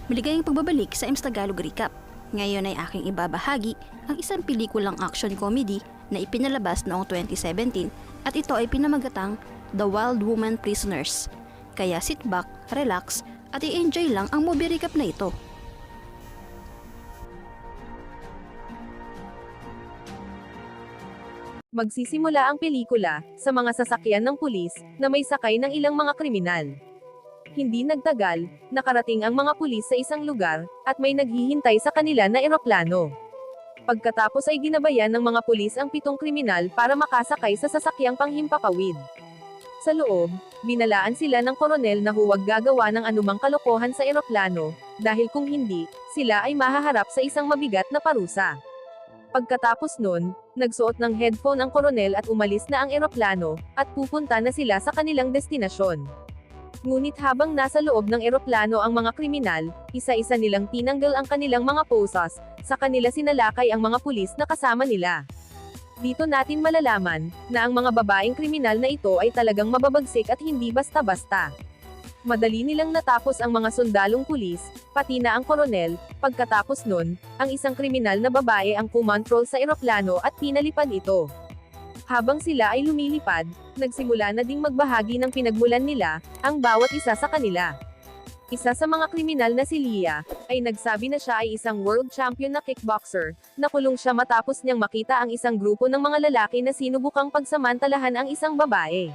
Maligayang pagbabalik sa Ems Tagalog Recap. Ngayon ay aking ibabahagi ang isang pelikulang action comedy na ipinalabas noong 2017 at ito ay pinamagatang The Wild Woman Prisoners. Kaya sit back, relax at i-enjoy lang ang movie recap na ito. Magsisimula ang pelikula sa mga sasakyan ng pulis na may sakay ng ilang mga kriminal. Hindi nagtagal, nakarating ang mga pulis sa isang lugar, at may naghihintay sa kanila na eroplano. Pagkatapos ay ginabayan ng mga pulis ang 7 kriminal para makasakay sa sasakyang panghimpapawid. Sa loob, binalaan sila ng koronel na huwag gagawa ng anumang kalokohan sa eroplano, dahil kung hindi, sila ay mahaharap sa isang mabigat na parusa. Pagkatapos nun, nagsuot ng headphone ang koronel at umalis na ang eroplano, at pupunta na sila sa kanilang destinasyon. Ngunit habang nasa loob ng eroplano ang mga kriminal, isa-isa nilang tinanggal ang kanilang mga posas, sa kanila sinalakay ang mga pulis na kasama nila. Dito natin malalaman, na ang mga babaeng kriminal na ito ay talagang mababagsik at hindi basta-basta. Madali nilang natapos ang mga sundalong pulis, pati na ang koronel. Pagkatapos nun, ang isang kriminal na babae ang kumontrol sa eroplano at pinalipad ito. Habang sila ay lumilipad, nagsimula na ding magbahagi ng pinagmulan nila, ang bawat isa sa kanila. Isa sa mga kriminal na si Leah, ay nagsabi na siya ay isang world champion na kickboxer. Nakulong siya matapos niyang makita ang isang grupo ng mga lalaki na sinubukang pagsamantalahan ang isang babae.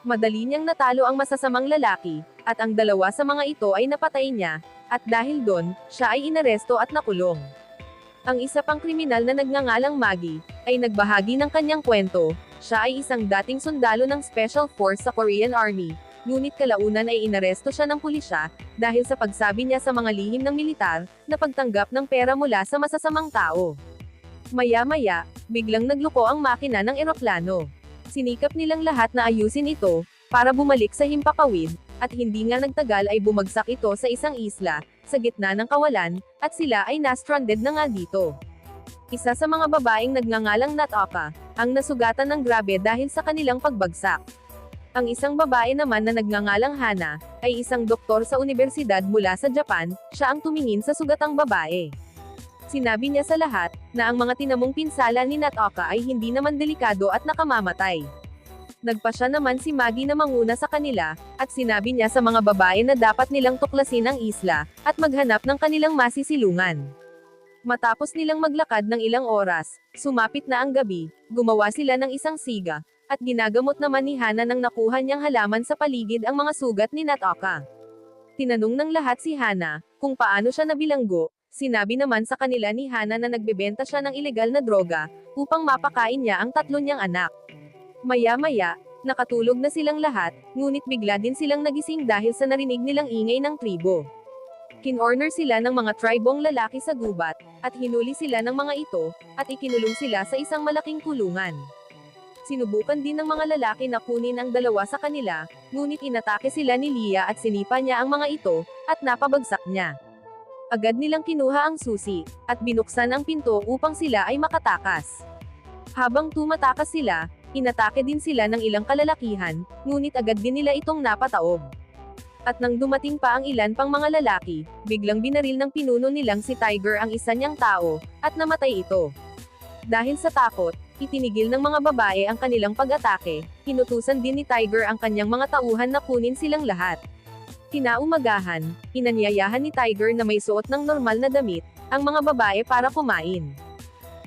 Madali niyang natalo ang masasamang lalaki, at ang 2 sa mga ito ay napatay niya, at dahil doon, siya ay inaresto at nakulong. Ang isa pang kriminal na nagngangalang Maggie, ay nagbahagi ng kanyang kwento. Siya ay isang dating sundalo ng Special Force sa Korean Army, ngunit kalaunan ay inaresto siya ng pulisya, dahil sa pagsabi niya sa mga lihim ng militar, na pagtanggap ng pera mula sa masasamang tao. Maya-maya, biglang nagluko ang makina ng eroplano. Sinikap nilang lahat na ayusin ito, para bumalik sa himpapawid, at hindi nga nagtagal ay bumagsak ito sa isang isla, sa gitna ng kawalan, at sila ay na-stranded na nga dito. Isa sa mga babaeng nagngangalang Nataka, ang nasugatan ng grabe dahil sa kanilang pagbagsak. Ang isang babae naman na nagngangalang Hana, ay isang doktor sa universidad mula sa Japan, siya ang tumingin sa sugatang babae. Sinabi niya sa lahat, na ang mga tinamong pinsala ni Nataka ay hindi naman delikado at nakamamatay. Nagpasya naman si Maggie na manguna sa kanila, at sinabi niya sa mga babae na dapat nilang tuklasin ang isla, at maghanap ng kanilang masisilungan. Matapos nilang maglakad ng ilang oras, sumapit na ang gabi, gumawa sila ng isang siga, at ginagamot naman ni Hana ng nakuha niyang halaman sa paligid ang mga sugat ni Nataka. Tinanong ng lahat si Hana, kung paano siya nabilanggo. Sinabi naman sa kanila ni Hana na nagbebenta siya ng ilegal na droga, upang mapakain niya ang 3 niyang anak. Maya-maya, nakatulog na silang lahat, ngunit bigla din silang nagising dahil sa narinig nilang ingay ng tribo. Kinorner sila ng mga tribong lalaki sa gubat, at hinuli sila ng mga ito, at ikinulong sila sa isang malaking kulungan. Sinubukan din ng mga lalaki na kunin ang 2 sa kanila, ngunit inatake sila ni Leah at sinipa niya ang mga ito, at napabagsak niya. Agad nilang kinuha ang susi, at binuksan ang pinto upang sila ay makatakas. Habang tumatakas sila, inatake din sila ng ilang kalalakihan, ngunit agad din nila itong napataob. At nang dumating pa ang ilan pang mga lalaki, biglang binaril ng pinuno nilang si Tiger ang isa niyang tao, at namatay ito. Dahil sa takot, itinigil ng mga babae ang kanilang pag-atake, hinutusan din ni Tiger ang kanyang mga tauhan na kunin silang lahat. Kinaumagahan, inanyayahan ni Tiger na may suot ng normal na damit, ang mga babae para kumain.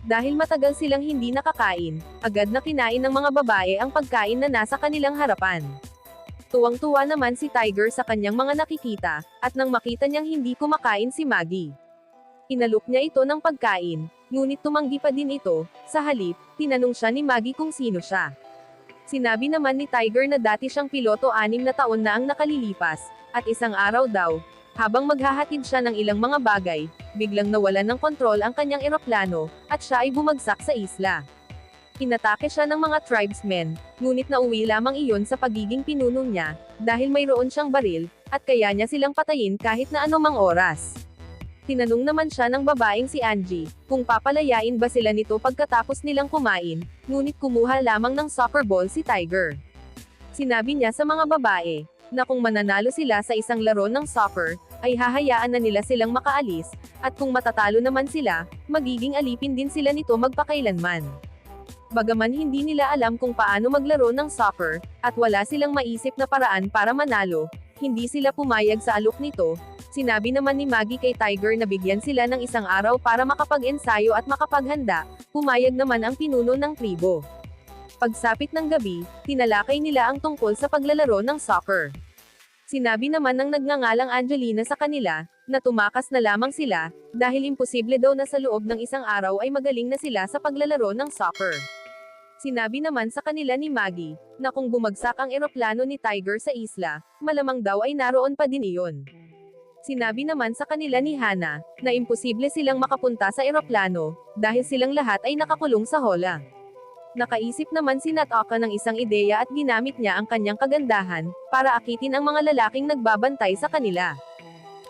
Dahil matagal silang hindi nakakain, agad na kinain ng mga babae ang pagkain na nasa kanilang harapan. Tuwang-tuwa naman si Tiger sa kanyang mga nakikita, at nang makita niyang hindi kumakain si Maggie. Inalok niya ito ng pagkain, ngunit tumanggi pa din ito. Sa halip, tinanong siya ni Maggie kung sino siya. Sinabi naman ni Tiger na dati siyang piloto 6 na taon na ang nakalilipas, at isang araw daw, habang maghahatid siya ng ilang mga bagay, biglang nawalan ng kontrol ang kanyang eroplano, at siya ay bumagsak sa isla. Inatake siya ng mga tribesmen, ngunit nauwi lamang iyon sa pagiging pinuno niya, dahil mayroon siyang baril, at kaya niya silang patayin kahit na anumang oras. Tinanong naman siya ng babaeng si Angie, kung papalayain ba sila nito pagkatapos nilang kumain, ngunit kumuha lamang ng soccer ball si Tiger. Sinabi niya sa mga babae, na kung mananalo sila sa isang laro ng soccer, ay hahayaan na nila silang makaalis, at kung matatalo naman sila, magiging alipin din sila nito magpakailanman. Bagaman hindi nila alam kung paano maglaro ng soccer, at wala silang maisip na paraan para manalo, hindi sila pumayag sa alok nito. Sinabi naman ni Maggie kay Tiger na bigyan sila ng isang araw para makapag-ensayo at makapaghanda, pumayag naman ang pinuno ng tribo. Pagsapit ng gabi, tinalakay nila ang tungkol sa paglalaro ng soccer. Sinabi naman ng nagngangalang Angelina sa kanila, na tumakas na lamang sila, dahil imposible daw na sa loob ng isang araw ay magaling na sila sa paglalaro ng soccer. Sinabi naman sa kanila ni Maggie, na kung bumagsak ang eroplano ni Tiger sa isla, malamang daw ay naroon pa din iyon. Sinabi naman sa kanila ni Hannah, na imposible silang makapunta sa eroplano, dahil silang lahat ay nakakulong sa hola. Nakaisip naman si Nataka ng isang ideya at ginamit niya ang kanyang kagandahan, para akitin ang mga lalaking nagbabantay sa kanila.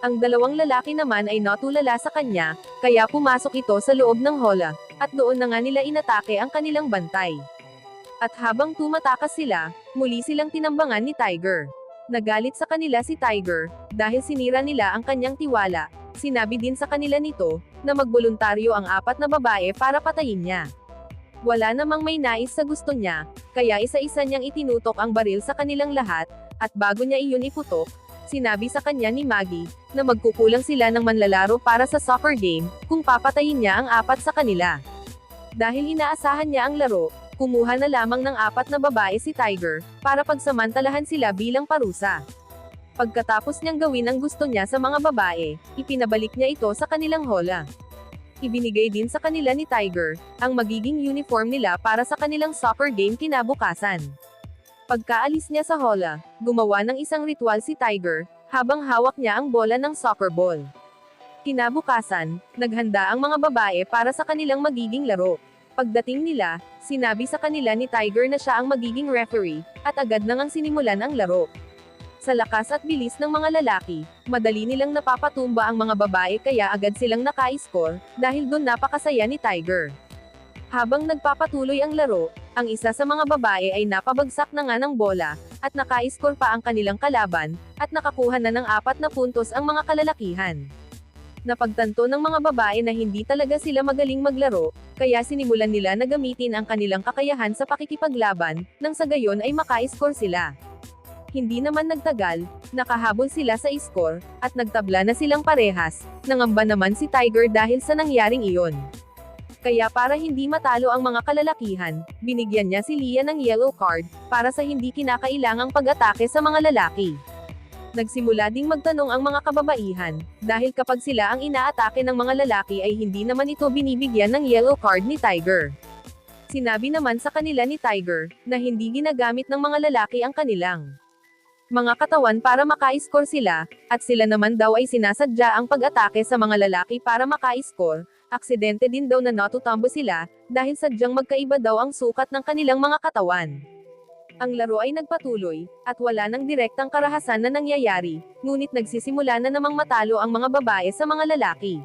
Ang dalawang lalaki naman ay natulala sa kanya, kaya pumasok ito sa loob ng hola, at doon na nga nila inatake ang kanilang bantay. At habang tumatakas sila, muli silang tinambangan ni Tiger. Nagalit sa kanila si Tiger, dahil sinira nila ang kanyang tiwala. Sinabi din sa kanila nito, na magboluntaryo ang 4 na babae para patayin niya. Wala namang may nais sa gusto niya, kaya isa-isa niyang itinutok ang baril sa kanilang lahat, at bago niya iyon iputok, sinabi sa kanya ni Maggie, na magkukulang sila ng manlalaro para sa soccer game, kung papatayin niya ang 4 sa kanila. Dahil inaasahan niya ang laro, kumuha na lamang ng 4 na babae si Tiger, para pagsamantalahan sila bilang parusa. Pagkatapos niyang gawin ang gusto niya sa mga babae, ipinabalik niya ito sa kanilang hola. Ibinigay din sa kanila ni Tiger, ang magiging uniform nila para sa kanilang soccer game kinabukasan. Pagkaalis niya sa hola, gumawa ng isang ritual si Tiger, habang hawak niya ang bola ng soccer ball. Kinabukasan, naghanda ang mga babae para sa kanilang magiging laro. Pagdating nila, sinabi sa kanila ni Tiger na siya ang magiging referee, at agad nang sinimulan ang laro. Sa lakas at bilis ng mga lalaki, madali nilang napapatumba ang mga babae kaya agad silang naka-score, dahil doon napakasaya ni Tiger. Habang nagpapatuloy ang laro, ang isa sa mga babae ay napabagsak na nga ng bola, at naka-score pa ang kanilang kalaban, at nakakuha na ng 4 na puntos ang mga kalalakihan. Napagtanto ng mga babae na hindi talaga sila magaling maglaro, kaya sinimulan nila na gamitin ang kanilang kakayahan sa pakikipaglaban, nang sa gayon ay maka-score sila. Hindi naman nagtagal, nakahabol sila sa score, at nagtabla na silang parehas, nangamba naman si Tiger dahil sa nangyaring iyon. Kaya para hindi matalo ang mga kalalakihan, binigyan niya si Leah ng yellow card, para sa hindi kinakailangang pag-atake sa mga lalaki. Nagsimula ding magtanong ang mga kababaihan, dahil kapag sila ang inaatake ng mga lalaki ay hindi naman ito binibigyan ng yellow card ni Tiger. Sinabi naman sa kanila ni Tiger, na hindi ginagamit ng mga lalaki ang kanilang mga katawan para maka-score sila, at sila naman daw ay sinasadya ang pag-atake sa mga lalaki para maka-score. Aksidente din daw na natutumba sila, dahil sadyang magkaiba daw ang sukat ng kanilang mga katawan. Ang laro ay nagpatuloy, at wala nang direktang karahasan na nangyayari, ngunit nagsisimula na namang matalo ang mga babae sa mga lalaki.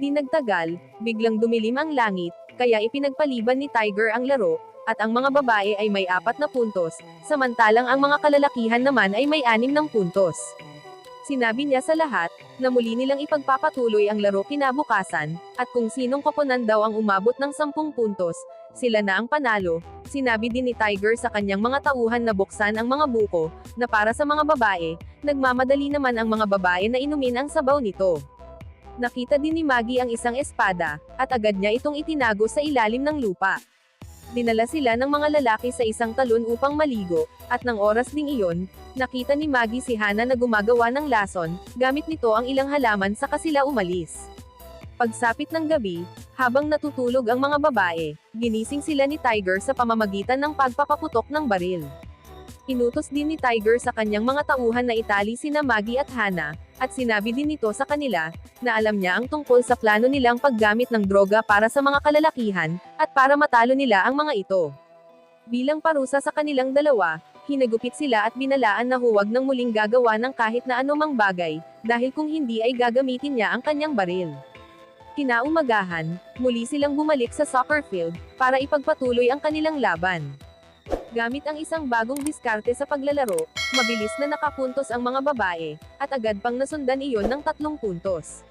Di nagtagal, biglang dumilim ang langit, kaya ipinagpaliban ni Tiger ang laro, at ang mga babae ay may 4 na puntos, samantalang ang mga kalalakihan naman ay may 6 ng puntos. Sinabi niya sa lahat, na muli nilang ipagpapatuloy ang laro kinabukasan, at kung sinong koponan daw ang umabot ng 10 puntos, sila na ang panalo. Sinabi din ni Tiger sa kanyang mga tauhan na buksan ang mga buko, na para sa mga babae, nagmamadali naman ang mga babae na inumin ang sabaw nito. Nakita din ni Maggie ang isang espada, at agad niya itong itinago sa ilalim ng lupa. Dinala sila ng mga lalaki sa isang talon upang maligo, at ng oras ding iyon, nakita ni Maggie si Hannah na gumagawa ng lason, gamit nito ang ilang halaman saka sila umalis. Pagsapit ng gabi, habang natutulog ang mga babae, ginising sila ni Tiger sa pamamagitan ng pagpapaputok ng baril. Inutos din ni Tiger sa kanyang mga tauhan na itali sina Maggie at Hannah, at sinabi din nito sa kanila, na alam niya ang tungkol sa plano nilang paggamit ng droga para sa mga kalalakihan, at para matalo nila ang mga ito. Bilang parusa sa kanilang dalawa, hinagupit sila at binalaan na huwag nang muling gagawa ng kahit na anumang bagay, dahil kung hindi ay gagamitin niya ang kanyang baril. Kinaumagahan, muli silang bumalik sa soccer field, para ipagpatuloy ang kanilang laban. Gamit ang isang bagong diskarte sa paglalaro, mabilis na nakapuntos ang mga babae, at agad pang nasundan iyon ng 3 puntos.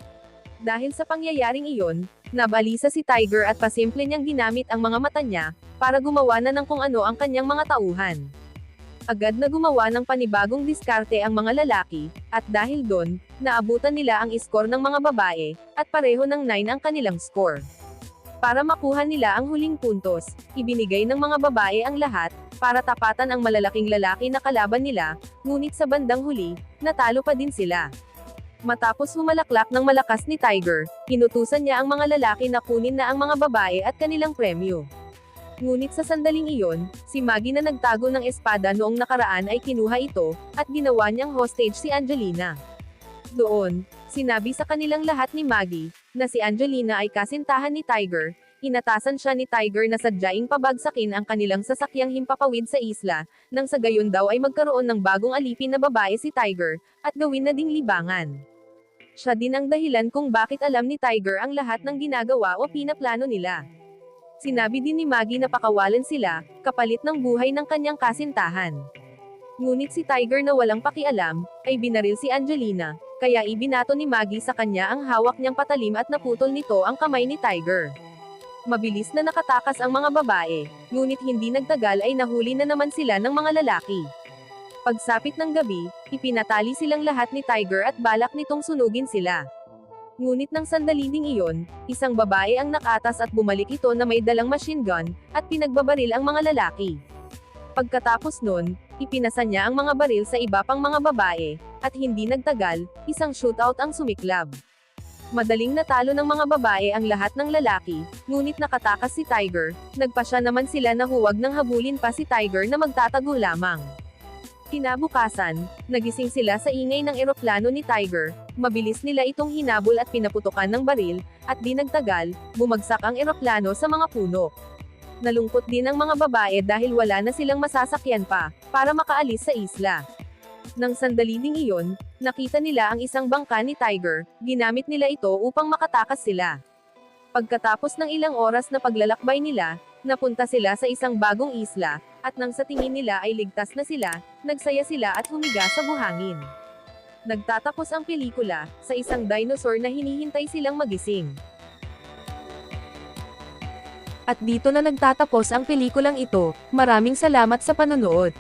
Dahil sa pangyayaring iyon, nabalisa si Tiger at pasimple niyang ginamit ang mga mata niya, para gumawa na ng kung ano ang kanyang mga tauhan. Agad na gumawa ng panibagong diskarte ang mga lalaki, at dahil doon, naabutan nila ang score ng mga babae, at pareho ng 9 ang kanilang score. Para makuha nila ang huling puntos, ibinigay ng mga babae ang lahat, para tapatan ang malalaking lalaki na kalaban nila, ngunit sa bandang huli, natalo pa din sila. Matapos humalaklak ng malakas ni Tiger, inutusan niya ang mga lalaki na kunin na ang mga babae at kanilang premyo. Ngunit sa sandaling iyon, si Maggie na nagtago ng espada noong nakaraan ay kinuha ito, at ginawa niyang hostage si Angelina. Doon, sinabi sa kanilang lahat ni Maggie, na si Angelina ay kasintahan ni Tiger, inatasan siya ni Tiger na sadyaing pabagsakin ang kanilang sasakyang himpapawid sa isla, nang sa gayon daw ay magkaroon ng bagong alipin na babae si Tiger, at gawin na ding libangan. Siya din ang dahilan kung bakit alam ni Tiger ang lahat ng ginagawa o pinaplano nila. Sinabi din ni Maggie na pakawalan sila, kapalit ng buhay ng kanyang kasintahan. Ngunit si Tiger na walang pakialam, ay binaril si Angelina, kaya ibinato ni Maggie sa kanya ang hawak niyang patalim at naputol nito ang kamay ni Tiger. Mabilis na nakatakas ang mga babae, ngunit hindi nagtagal ay nahuli na naman sila ng mga lalaki. Pagsapit ng gabi, ipinatali silang lahat ni Tiger at balak nitong sunugin sila. Ngunit nang sandali ding iyon, isang babae ang nakatas at bumalik ito na may dalang machine gun, at pinagbabaril ang mga lalaki. Pagkatapos nun, ipinasa niya ang mga baril sa iba pang mga babae, at hindi nagtagal, isang shootout ang sumiklab. Madaling natalo ng mga babae ang lahat ng lalaki, ngunit nakatakas si Tiger, nagpasya naman sila na huwag nang habulin pa si Tiger na magtatago lamang. Kinabukasan, nagising sila sa ingay ng eroplano ni Tiger, mabilis nila itong hinabol at pinaputukan ng baril, at di nagtagal, bumagsak ang eroplano sa mga puno. Nalungkot din ang mga babae dahil wala na silang masasakyan pa, para makaalis sa isla. Nang sandali ding iyon, nakita nila ang isang bangka ni Tiger, ginamit nila ito upang makatakas sila. Pagkatapos ng ilang oras na paglalakbay nila, napunta sila sa isang bagong isla, at nang sa tingin nila ay ligtas na sila, nagsaya sila at humiga sa buhangin. Nagtatapos ang pelikula, sa isang dinosaur na hinihintay silang magising. At dito na nagtatapos ang pelikulang ito, maraming salamat sa panonood.